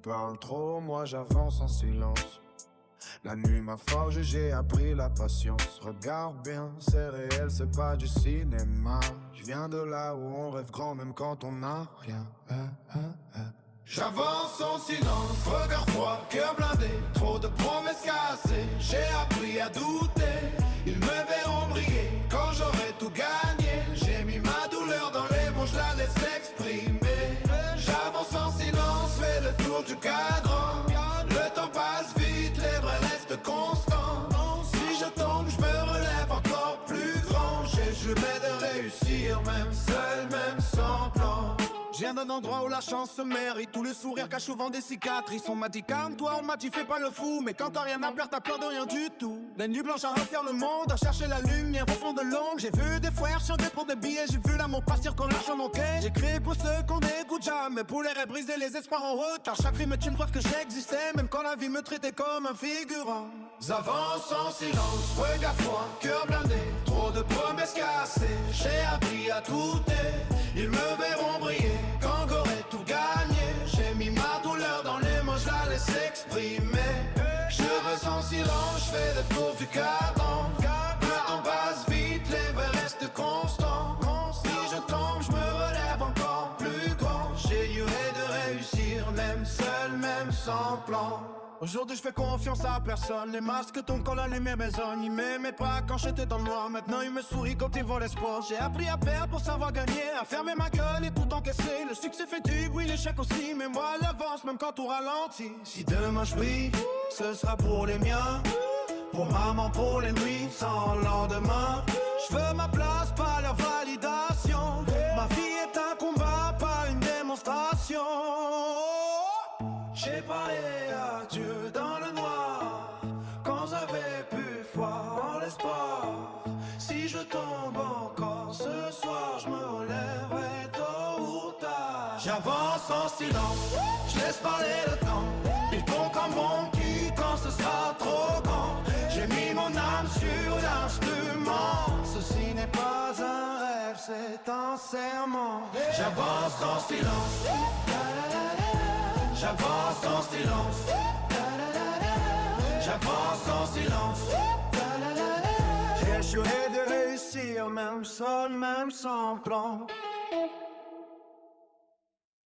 parlent trop, moi j'avance en silence. La nuit m'a forgé, j'ai appris la patience. Regarde bien, c'est réel, c'est pas du cinéma. Je viens de là où on rêve grand même quand on n'a rien. J'avance en silence, regard froid, cœur blindé. Trop de promesses cassées, j'ai appris à douter. Ils me verront briller quand j'aurai tout gagné. J'ai mis ma douleur dans les mots, je la laisse exprimer. J'avance en silence, fais le tour du cadran. Le temps passe vite, les vrais restent constants. Si je tombe, je me relève encore plus grand. J'ai juré de réussir, même seul, même sans plan. Je viens d'un endroit où la chance se mérite, où le sourire cache souvent des cicatrices. On m'a dit calme-toi, on m'a dit fais pas le fou, mais quand t'as rien à perdre, t'as peur de rien du tout. Les nuits blanches à refaire le monde, à chercher la lumière au fond de l'ombre. J'ai vu des frères chanter pour des billets, j'ai vu l'amour partir quand l'argent manquait. J'ai crié pour ceux qu'on n'écoute jamais, pour les rêves brisés, les espoirs en route. Car chaque rime est une preuve que j'existais, même quand la vie me traitait comme un figurant. J'avance en silence, regard froid, cœur blindé. Trop de promesses cassées, j'ai appris à douter. Ils me verront briller quand j'aurai tout gagné. J'ai mis ma douleur dans les mots, je la laisse exprimer. Je ressens silence, je fais le tour du cadran. Le temps passe vite, les vrais restent constants. Si je tombe, je me relève encore plus grand. J'ai juré de réussir, même seul, même sans plan. Aujourd'hui je fais confiance à personne. Les masques tombent quand la lumière résonne. Ils m'aimaient pas quand j'étais dans le noir. Maintenant ils me sourient quand ils voient l'espoir. J'ai appris à perdre pour savoir gagner, à fermer ma gueule et tout encaisser. Le succès fait du bruit, l'échec aussi, mais moi l'avance même quand tout ralentit. Si demain je brille, ce sera pour les miens. Pour maman, pour les nuits sans lendemain. Je veux ma place, pas leur validation. Ma vie est un combat, pas une démonstration. J'ai parlé à Dieu dans le noir, quand j'avais plus foi en l'espoir. Si je tombe encore ce soir, je me relèverai tôt ou tard. J'avance en silence, je laisse parler le temps. Ils font comme bon qui quand ce sera trop grand. J'ai mis mon âme sur l'instrument. Ceci n'est pas un rêve, c'est un serment. J'avance en silence. J'avance en silence. J'avance en silence. J'ai juré de réussir, même seul, même sans plan.